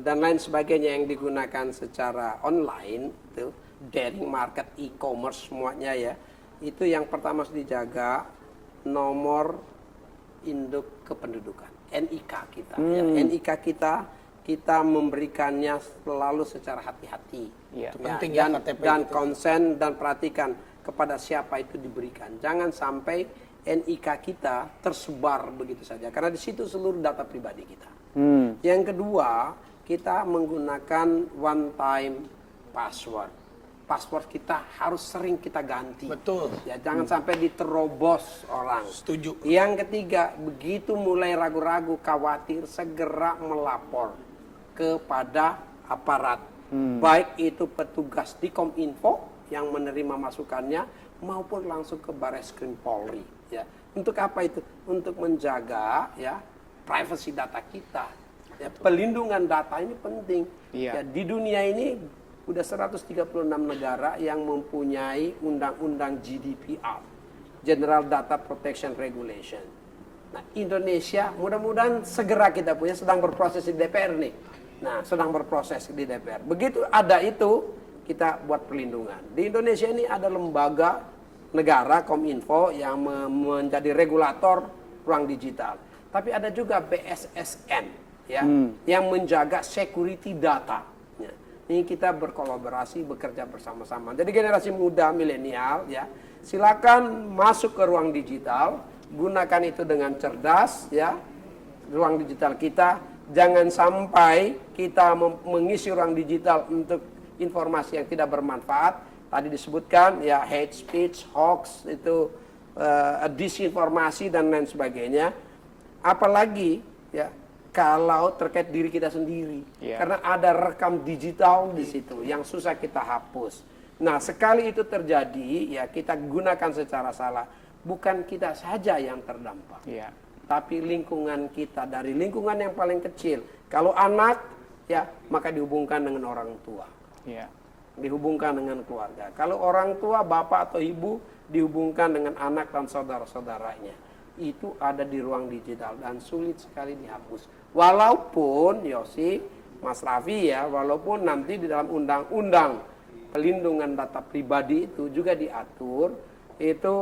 dan lain sebagainya yang digunakan secara online tuh, daring market, e-commerce semuanya ya, itu yang pertama harus dijaga nomor induk kependudukan, NIK kita ya. NIK kita memberikannya selalu secara hati-hati.
Iya.
Itu penting ya,
dan,
KTP
dan
itu.
konsen dan perhatikan kepada siapa itu diberikan. Jangan sampai NIK kita tersebar begitu saja, karena di situ seluruh data pribadi kita. Yang kedua, kita menggunakan one time password. Password kita harus sering kita ganti.
Betul.
Ya, jangan sampai diterobos orang.
Setuju.
Yang ketiga, begitu mulai ragu-ragu, khawatir, segera melapor kepada aparat. Baik itu petugas di Kominfo yang menerima masukannya maupun langsung ke Bareskrim Polri. Ya, untuk apa itu? Untuk menjaga ya privasi data kita. Ya, pelindungan data ini penting.
Iya.
Ya, di dunia ini udah 136 negara yang mempunyai undang-undang GDPR, General Data Protection Regulation. Nah, Indonesia mudah-mudahan segera kita punya, sedang berproses di DPR nih. Nah, sedang berproses di DPR. Begitu ada itu, kita buat perlindungan. Di Indonesia ini ada lembaga negara Kominfo yang menjadi regulator ruang digital. Tapi ada juga BSSN ya yang menjaga security data. Ya. Ini kita berkolaborasi, bekerja bersama-sama. Jadi generasi muda milenial ya, silakan masuk ke ruang digital, gunakan itu dengan cerdas ya. Ruang digital kita, jangan sampai kita mengisi ruang digital untuk informasi yang tidak bermanfaat. Tadi disebutkan ya hate speech, hoax, itu disinformasi dan lain sebagainya. Apalagi ya kalau terkait diri kita sendiri, karena ada rekam digital di situ yang susah kita hapus. Nah, sekali itu terjadi ya kita gunakan secara salah, bukan kita saja yang terdampak. Tapi lingkungan kita, dari lingkungan yang paling kecil. Kalau anak, ya maka dihubungkan dengan orang tua. Dihubungkan dengan keluarga. Kalau orang tua, bapak atau ibu, dihubungkan dengan anak dan saudara-saudaranya. Itu ada di ruang digital dan sulit sekali dihapus. Walaupun, Yosi, Mas Raffi ya, walaupun nanti di dalam undang-undang pelindungan data pribadi itu juga diatur, itu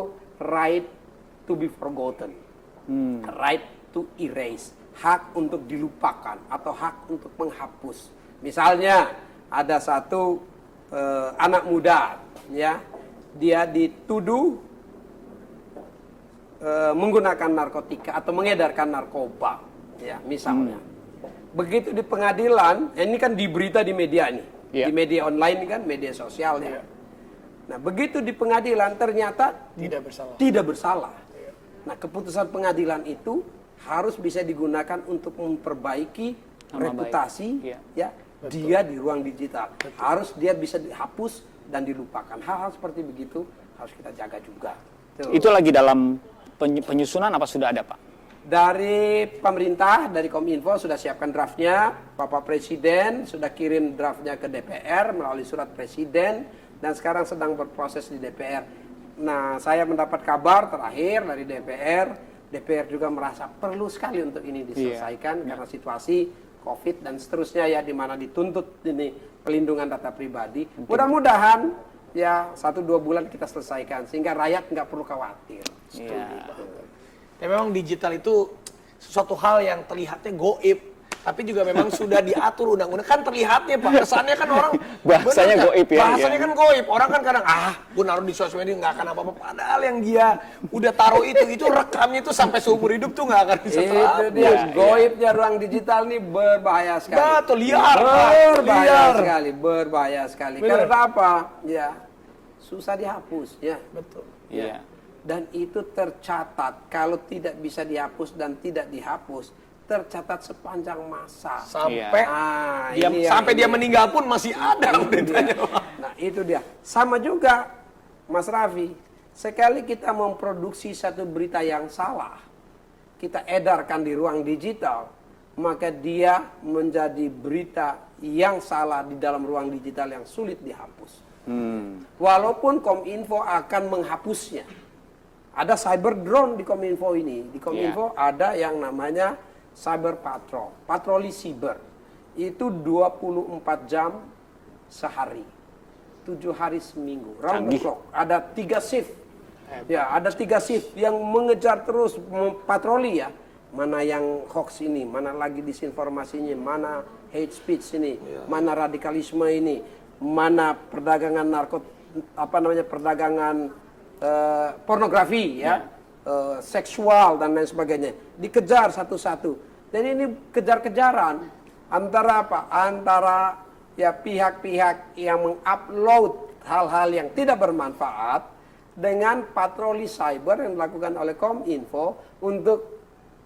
right to be forgotten. Right to erase, hak untuk dilupakan atau hak untuk menghapus. Misalnya ada satu anak muda, ya, dia dituduh menggunakan narkotika atau mengedarkan narkoba, ya, misalnya. Begitu di pengadilan, ini kan di berita di media nih, di media online kan, media sosial ya. Nah, begitu di pengadilan ternyata tidak bersalah. Nah, keputusan pengadilan itu harus bisa digunakan untuk memperbaiki reputasi ya dia di ruang digital. Harus dia bisa dihapus dan dilupakan. Hal-hal seperti begitu harus kita jaga juga.
Itu lagi dalam penyusunan apa sudah ada, Pak?
Dari pemerintah, dari Kominfo sudah siapkan draftnya. Bapak Presiden sudah kirim draftnya ke DPR melalui surat Presiden dan sekarang sedang berproses di DPR. Nah, saya mendapat kabar terakhir dari DPR juga merasa perlu sekali untuk ini diselesaikan karena situasi COVID dan seterusnya ya, di mana dituntut ini pelindungan data pribadi. Mudah-mudahan ya 1-2 bulan kita selesaikan sehingga rakyat nggak perlu khawatir.
Ya memang digital itu sesuatu hal yang terlihatnya goib, tapi juga memang sudah diatur undang-undang. Kan terlihatnya Pak, kesannya kan orang
bahasanya goib ya.
Bahasanya kan goib. Orang kan kadang gue naruh di sosial media nggak akan apa-apa. Padahal yang dia udah taruh itu rekamnya itu sampai seumur hidup tuh nggak akan bisa terhapus.
Itu dia goibnya ruang digital nih, berbahaya sekali.
Betul, liar.
Berbahaya sekali. Karena apa? Ya susah dihapus ya.
Betul.
Iya.
Dan itu tercatat, kalau tidak bisa dihapus dan tidak dihapus, tercatat sepanjang masa.
Sampai dia meninggal pun masih ada beritanya.
Nah, itu dia. Sama juga Mas Raffi, sekali kita memproduksi satu berita yang salah, kita edarkan di ruang digital, maka dia menjadi berita yang salah di dalam ruang digital yang sulit dihapus. Walaupun Kominfo akan menghapusnya. Ada cyber drone di Kominfo ini. Di Kominfo ada yang namanya cyber patrol, patroli siber. Itu 24 jam sehari, 7 hari seminggu, round the clock. Ada 3 shift. Ya, ada 3 shift yang mengejar terus patroli ya. Mana yang hoax ini, mana lagi disinformasinya, mana hate speech ini, mana radikalisme ini, mana perdagangan perdagangan pornografi ya, seksual dan lain sebagainya, dikejar satu-satu. Dan ini kejar-kejaran antara apa? Antara ya pihak-pihak yang mengupload hal-hal yang tidak bermanfaat dengan patroli cyber yang dilakukan oleh Kominfo untuk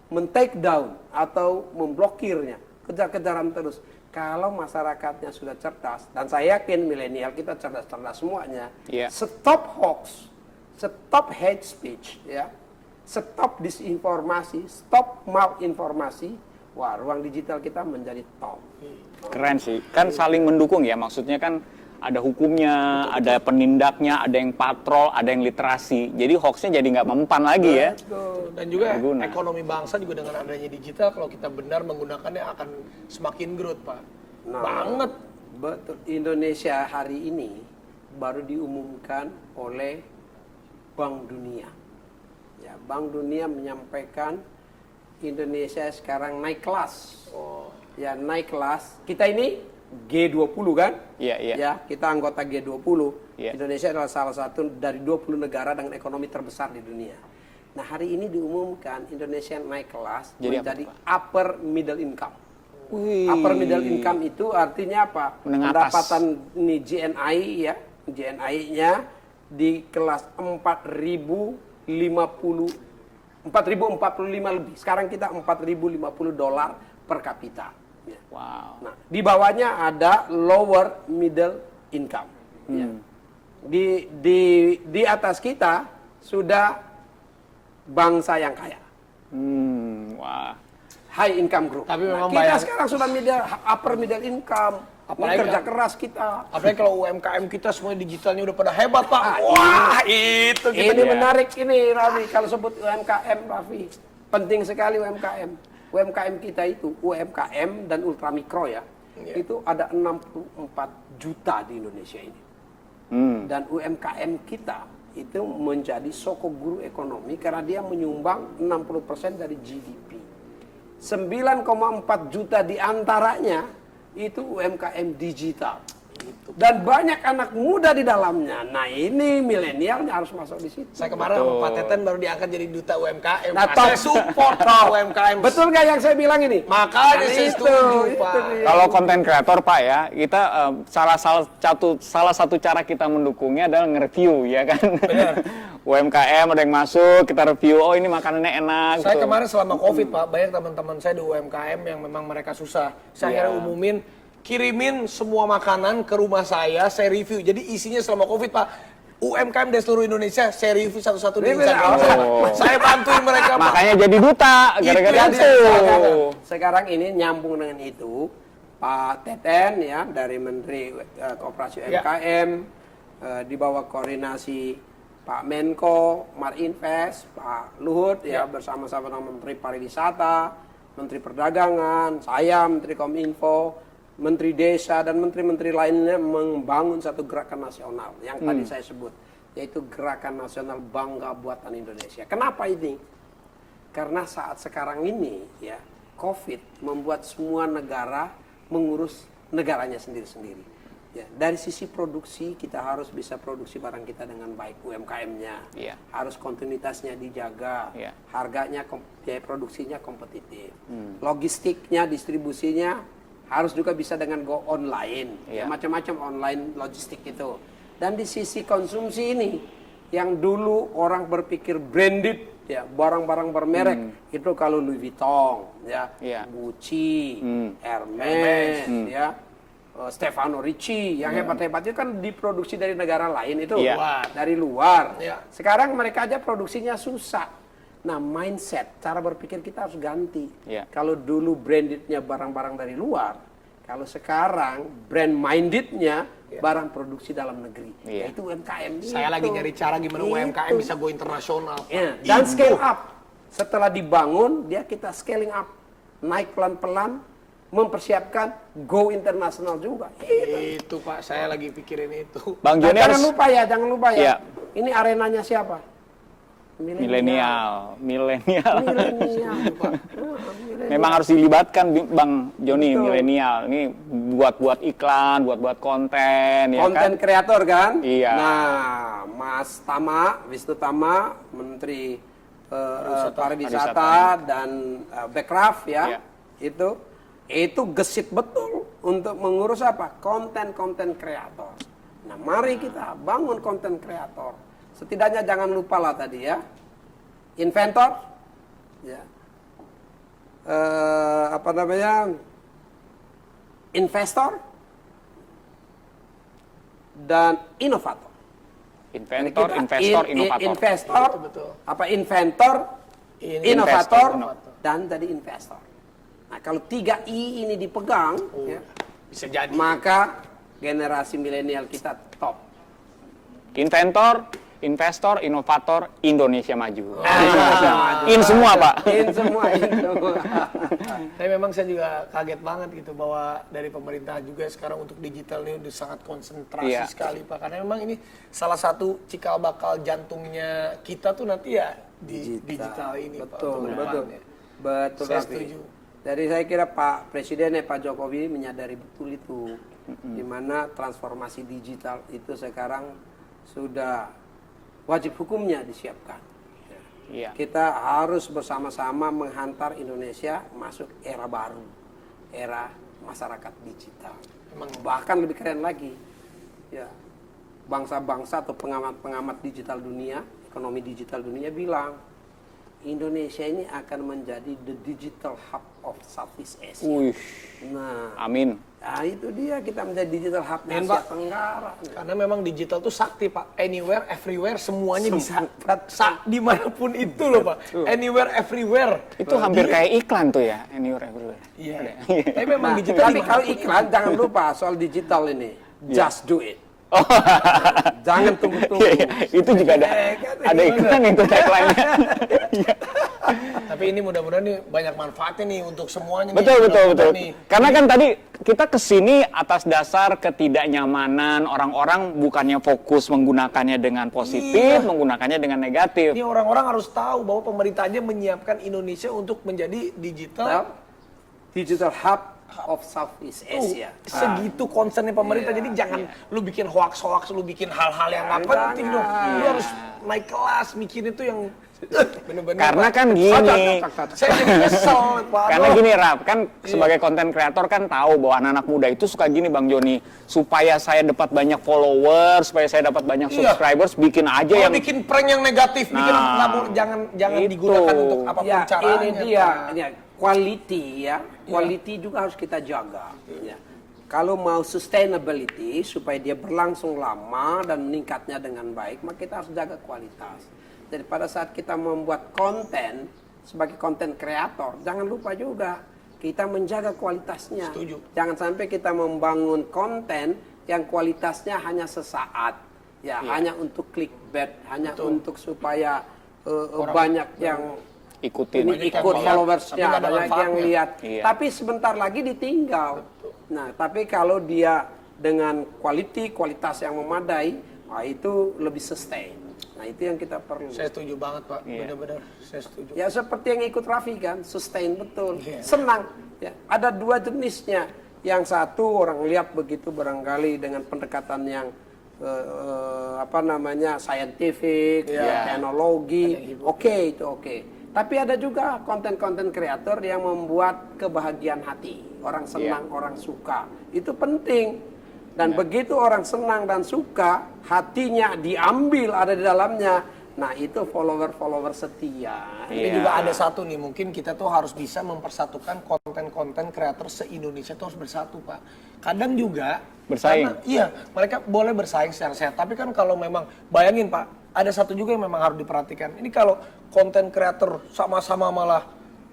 men-take down atau memblokirnya. Kejar-kejaran terus. Kalau masyarakatnya sudah cerdas, dan saya yakin milenial kita cerdas-cerdas semuanya, stop hoax, stop hate speech, ya, stop disinformasi, stop malinformasi. Wah, ruang digital kita menjadi top.
Keren sih, kan saling mendukung ya. Maksudnya kan ada hukumnya, ada penindaknya, ada yang patrol, ada yang literasi. Jadi hoaxnya jadi nggak mempan lagi ya.
Dan juga ekonomi bangsa juga dengan adanya digital, kalau kita benar menggunakannya akan semakin growth, Pak. Banget.
Betul. Indonesia hari ini baru diumumkan oleh Bank Dunia. Ya, Bank Dunia menyampaikan Indonesia sekarang naik kelas. Ya, naik kelas. Kita ini G20 kan?
Iya, iya.
Ya, kita anggota G20.
Iya.
Indonesia adalah salah satu dari 20 negara dengan ekonomi terbesar di dunia. Nah, hari ini diumumkan Indonesia naik kelas
Jadi apa
menjadi
tuh, Pak?
upper middle income.
Wih.
Upper middle income itu artinya apa?
Menengah atas.
Pendapatan ini GNI ya, GNI-nya di kelas 4.045 lebih. Sekarang kita 4.050 dolar per kapita. Ya.
Wow.
Nah, di bawahnya ada lower middle income. Ya. Di atas kita sudah bangsa yang kaya.
Wah.
High income group.
Tapi memang
kita
bayang-
sekarang sudah upper middle income.
Apalagi
Kerja
kan-
keras kita.
Apalagi kalau UMKM kita semua digitalnya udah pada hebat, Pak.
Ah,
Wah, itu kita.
Ini menarik ini Raffi, kalau sebut UMKM Raffi. Penting sekali UMKM. UMKM kita itu, UMKM dan ultramikro ya. Itu ada 64 juta di Indonesia ini. Dan UMKM kita itu menjadi sokok guru ekonomi karena dia menyumbang 60% dari GDP. 9,4 juta diantaranya itu UMKM digital. Dan banyak anak muda di dalamnya. Nah ini milenialnya harus masuk di situ.
Saya kemarin sama Pak Teten baru diangkat jadi duta UMKM.
Nah,
Pak.
top
Saya support UMKM.
Betul nggak yang saya bilang ini?
Makanya
Nah,
saya
itu,
setuju, Pak.
dia.
Kalau konten kreator Pak ya, kita salah satu cara kita mendukungnya adalah nge-review ya kan. UMKM ada yang masuk, kita review, oh ini makanannya enak.
Saya
gitu.
kemarin selama COVID, Pak, banyak teman-teman saya di UMKM yang memang mereka susah. Saya akhirnya umumin, kirimin semua makanan ke rumah saya review. Jadi isinya selama COVID, Pak, UMKM dari seluruh Indonesia, saya review satu-satu di Instagram.
Oh.
Saya bantuin mereka, Pak.
Makanya jadi duta gara-gara
Dan
itu.
sekarang ini nyambung dengan itu, Pak Teten ya dari Menteri Koperasi UMKM di bawah koordinasi Pak Menko, Marinvest, Pak Luhut ya bersama-sama dengan Menteri Pariwisata, Menteri Perdagangan, saya Menteri Kominfo, Menteri Desa dan menteri-menteri lainnya membangun satu gerakan nasional yang tadi saya sebut, yaitu Gerakan Nasional Bangga Buatan Indonesia. Kenapa ini? Karena saat sekarang ini ya COVID membuat semua negara mengurus negaranya sendiri-sendiri. Ya, dari sisi produksi kita harus bisa produksi barang kita dengan baik, UMKM-nya
Iya.
harus kontinuitasnya dijaga,
Iya.
harganya, biaya produksinya kompetitif, logistiknya, distribusinya harus juga bisa dengan go online,
Iya.
ya, macam-macam online logistik itu. Dan di sisi konsumsi ini, yang dulu orang berpikir branded, ya barang-barang bermerek itu kalau Louis Vuitton, ya,
Iya.
Gucci, Hermes, ya. Stefano Ricci yang hebat-hebat itu kan diproduksi dari negara lain itu,
Iya.
dari luar.
Iya.
Sekarang mereka aja produksinya susah. Nah, mindset, cara berpikir kita harus ganti.
Iya.
Kalau dulu brandednya barang-barang dari luar, kalau sekarang brand mindednya barang produksi dalam negeri,
Iya.
yaitu UMKM.
Saya
itu.
lagi nyari cara gimana
Itu.
UMKM bisa go internasional. Pak.
Ya, dan scale up. Setelah dibangun, dia kita scaling up, naik pelan-pelan, mempersiapkan go internasional juga.
Itu Pak, saya lagi pikirin itu.
Bang
Dan
Joni
jangan
harus
lupa ya, jangan lupa ya.
Iya.
Ini arenanya siapa?
milenial.
Milenial, Pak.
Memang harus dilibatkan Bang Joni,
Betul.
milenial. Ini buat iklan, buat konten ya
Konten
kan.
kreator kan?
Iya.
Nah, Mas Tama, Wisnu Tama, Menteri Pariwisata
Pariwisata.
dan Bekraf ya.
Iya.
Itu gesit betul untuk mengurus apa? Konten-konten kreator. Nah, mari kita bangun konten kreator. Setidaknya jangan lupa lah tadi ya. Inventor ya. Investor dan inovator.
Inventor,
Kita
investor, inovator.
Investor,
Betul.
inventor,
Ini
inovator,
investor.
dan tadi investor. Nah, kalau 3 I ini dipegang, ya,
bisa jadi.
maka generasi milenial kita top.
Inventor, investor, inovator, Indonesia maju.
Indonesia maju.
In semua, Pak.
In semua.
Tapi memang saya juga kaget banget gitu bahwa dari pemerintah juga sekarang untuk digital ini udah sangat konsentrasi
Iya.
sekali Pak. Karena memang ini salah satu cikal bakal jantungnya kita tuh nanti ya di digital ini Pak.
Betul,
untuk
betul.
kedepannya.
Betul,
Saya
Raffi.
setuju.
Jadi saya kira Pak Presiden Pak Jokowi menyadari betul itu, di mana transformasi digital itu sekarang sudah wajib hukumnya disiapkan.
Iya.
Kita harus bersama-sama menghantar Indonesia masuk era baru, era masyarakat digital. Bahkan lebih keren lagi, ya bangsa-bangsa atau pengamat-pengamat digital dunia, ekonomi digital dunia bilang Indonesia ini akan menjadi the digital hub of Southeast Asia.
Wih,
Nah,
amin.
nah itu dia kita menjadi digital hub
Dan,
Asia
Pak,
Tenggara.
Karena memang digital tuh sakti Pak, anywhere, everywhere, semuanya bisa. Dimanapun itu loh Pak, anywhere, everywhere.
Itu hampir kayak iklan tuh ya, anywhere everywhere.
Iya. Tapi memang
Nah,
digital
tapi kalau iklan jangan lupa soal digital ini, just do it.
Oh.
Jangan tunggu-tunggu.
Iya, itu juga ada iklan itu tagline-nya.
Tapi ini mudah-mudahan nih banyak manfaatnya nih untuk semuanya.
Betul,
nih.
betul, betul.
Nih.
Karena kan tadi kita kesini atas dasar ketidaknyamanan orang-orang bukannya fokus menggunakannya dengan positif, menggunakannya dengan negatif.
Ini orang-orang harus tahu bahwa pemerintahnya menyiapkan Indonesia untuk menjadi digital.
Digital hub of Southeast Asia.
Segitu concernnya pemerintah, jadi jangan lu bikin hoax-hoax, lu bikin hal-hal yang nggak penting dong. Lu harus naik kelas, bikin itu yang bener-bener.
Karena
Pak.
kan gini,
Saya jadi kesel, Pak.
karena gini Rap, kan sebagai konten kreator kan tahu bahwa anak-anak muda itu suka gini Bang Joni, supaya saya dapat banyak followers, supaya saya dapat banyak subscribers, bikin aja
Kalau
yang
bikin prank yang negatif, bikin nggak boleh, jangan
itu.
digunakan untuk apapun
Ya,
caranya.
ini dia,
Pak.
ya, quality ya. Quality juga harus kita jaga. Ya. Kalau mau sustainability supaya dia berlangsung lama dan meningkatnya dengan baik, maka kita harus jaga kualitas. Jadi pada saat kita membuat konten sebagai konten kreator, jangan lupa juga kita menjaga kualitasnya.
Setuju.
Jangan sampai kita membangun konten yang kualitasnya hanya sesaat, ya hanya untuk clickbait, hanya untuk supaya banyak yang
ikutin.
Banyak yang
ikut
lihat,
followersnya,
tapi nggak ada
banyak yang
manfaatnya.
lihat.
Iya.
Tapi sebentar lagi ditinggal. Nah, tapi kalau dia dengan kualitas yang memadai, nah itu lebih sustain. Nah, itu yang kita perlu.
Saya setuju banget Pak,
Iya.
benar-benar saya setuju.
Ya seperti yang ikut Raffi kan, sustain betul.
Iya.
Senang. Ya, ada dua jenisnya. Yang satu orang lihat begitu barangkali dengan pendekatan yang scientific, teknologi, oke itu oke. Tapi ada juga konten-konten kreator yang membuat kebahagiaan hati. Orang senang, orang suka. Itu penting. Dan begitu orang senang dan suka, hatinya diambil ada di dalamnya. Nah itu follower-follower setia.
Ini juga ada satu nih, mungkin kita tuh harus bisa mempersatukan konten-konten kreator se-Indonesia tuh harus bersatu Pak. Kadang juga
Bersaing.
Mereka boleh bersaing secara sehat. Tapi kan kalau memang, bayangin Pak, ada satu juga yang memang harus diperhatikan. Ini kalau konten kreator sama-sama malah,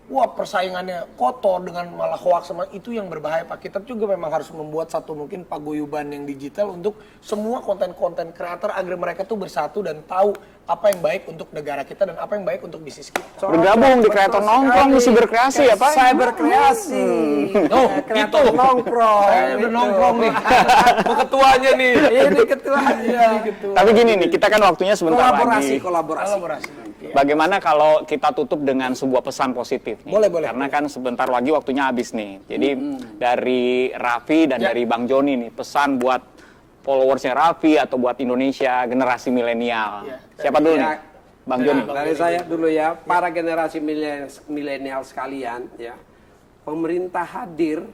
wah persaingannya kotor dengan malah hoax sama, itu yang berbahaya Pak. Kita juga memang harus membuat satu mungkin paguyuban yang digital untuk semua konten-konten kreator agar mereka tuh bersatu dan tahu apa yang baik untuk negara kita dan apa yang baik untuk bisnis kita.
Bergabung di kreator nongkrong di Cyberkreasi ya Pak?
Cyberkreasi.
Oh,
kreator
itu.
nongkrong.
Saya udah nongkrong nih. Mau ketuanya nih.
Ini ketuanya.
Tapi gini nih, kita kan waktunya sebentar lagi.
Kolaborasi.
Bagaimana kalau kita tutup dengan sebuah pesan positif nih?
Boleh.
Karena kan sebentar lagi waktunya habis nih. Jadi dari Raffi dan dari Bang Joni nih, pesan buat followersnya Raffi atau buat Indonesia generasi milenial. Siapa dulu nih? Bang Joni.
Dari saya dulu ya, para generasi milenial sekalian ya. Pemerintah hadir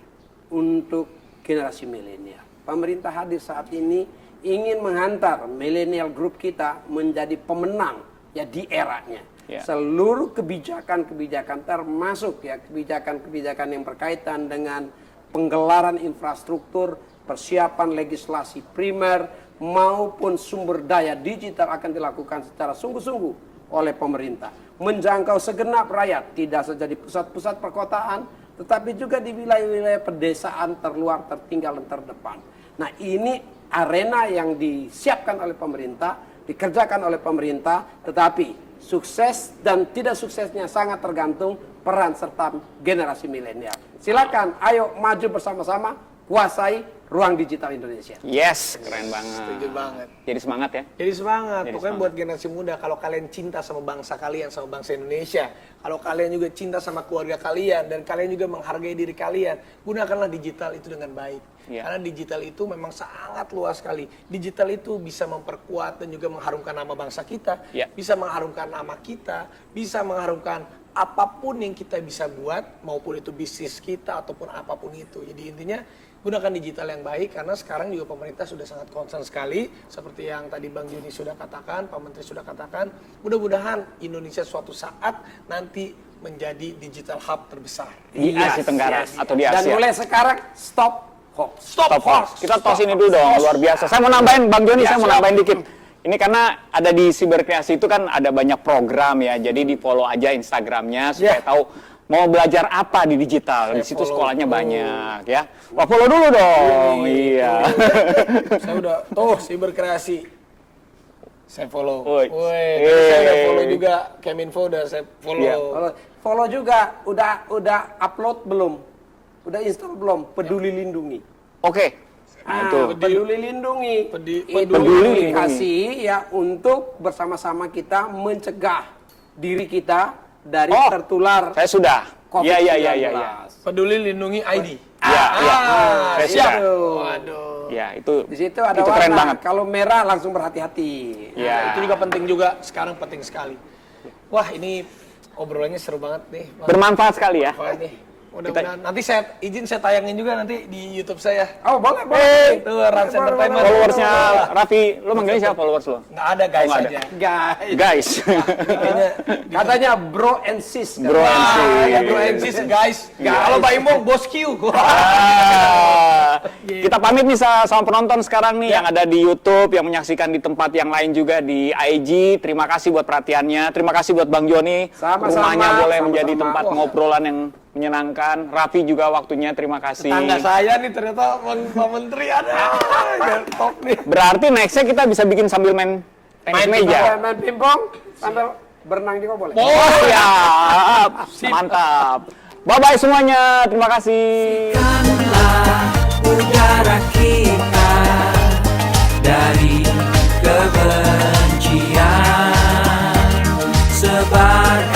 untuk generasi milenial. Pemerintah hadir saat ini ingin menghantar milenial group kita menjadi pemenang ya di eranya. Seluruh kebijakan-kebijakan termasuk ya kebijakan-kebijakan yang berkaitan dengan penggelaran infrastruktur, persiapan legislasi primer maupun sumber daya digital akan dilakukan secara sungguh-sungguh oleh pemerintah. Menjangkau segenap rakyat, tidak saja di pusat-pusat perkotaan, tetapi juga di wilayah-wilayah pedesaan terluar, tertinggal, dan terdepan. Nah ini arena yang disiapkan oleh pemerintah, dikerjakan oleh pemerintah, tetapi sukses dan tidak suksesnya sangat tergantung peran serta generasi milenial. Silakan, ayo maju bersama-sama kuasai ruang digital Indonesia.
Yes, keren banget.
Setuju banget.
Jadi semangat ya.
Jadi semangat,
Jadi
pokoknya
semangat.
buat generasi muda, kalau kalian cinta sama bangsa kalian, sama bangsa Indonesia, kalau kalian juga cinta sama keluarga kalian, dan kalian juga menghargai diri kalian, gunakanlah digital itu dengan baik.
Iya.
Karena digital itu memang sangat luas sekali. Digital itu bisa memperkuat dan juga mengharumkan nama bangsa kita,
Iya.
bisa mengharumkan nama kita, bisa mengharumkan apapun yang kita bisa buat, maupun itu bisnis kita ataupun apapun itu. Jadi intinya gunakan digital yang baik, karena sekarang juga pemerintah sudah sangat concern sekali, seperti yang tadi Bang Joni sudah katakan, Pak Menteri sudah katakan, mudah-mudahan Indonesia suatu saat nanti menjadi digital hub terbesar.
Di Asia Tenggara atau di
Dan
Asia.
mulai sekarang stop hoax.
Stop hoax.
Kita tos ini dulu dong, luar biasa. Saya mau nambahin, Bang Joni, saya mau nambahin dikit. Ini karena ada di Siberkreasi itu kan ada banyak program ya, jadi di follow aja Instagramnya supaya tahu mau belajar apa di digital. Di situ sekolahnya banyak ya. Wah, follow dulu dong. Iya.
Saya udah, si berkreasi. Saya follow.
Woi.
Saya udah follow juga, Keminfo udah saya follow.
Iya.
Follow juga, udah upload belum? Udah install belum? Peduli Lindungi.
Oke. Nah, itu.
Peduli Lindungi.
Peduli
Itu
Lindungi.
aplikasi ya untuk bersama-sama kita mencegah diri kita dari
Oh,
tertular
Saya sudah.
COVID-19.
Iya.
Peduli Lindungi ID.
Iya. Saya
siap.
sudah.
Waduh.
Ya, itu.
Di situ ada
itu keren
warna.
banget.
Kalau merah langsung berhati-hati.
Ya.
Itu juga penting juga, sekarang penting sekali. Wah, ini obrolannya seru banget nih. Bang.
Bermanfaat sekali ya.
Wah, ini mudah-mudahan nanti saya tayangin juga nanti di YouTube saya.
Oh, boleh.
Itu Rans Entertainment.
Followersnya Raffi, lo manggilnya siapa followers lo?
Nggak ada guys
nggak ada.
aja.
Guys.
Guys.
Kayaknya
Katanya bro and sis.
Bro and
Wah,
sis.
ya bro and sis, guys. Kalau Mbak Imong bos Q.
Kita pamit nih sama penonton sekarang nih yang ada di YouTube, yang menyaksikan di tempat yang lain juga di IG. Terima kasih buat perhatiannya. Terima kasih buat Bang Joni.
Sama-sama.
Rumahnya boleh
Sama-sama.
menjadi tempat
Wah.
ngobrolan yang menyenangkan. Raffi juga waktunya, terima kasih.
Tetangga saya nih ternyata Pak Menteri ada. Top nih.
Berarti nextnya kita bisa bikin sambil main tenis meja.
Main pingpong sambil berenang juga boleh.
Oh, siap. Mantap. Bye-bye semuanya. Terima kasih.
Tekanlah udara kita dari kebencian, sebarkan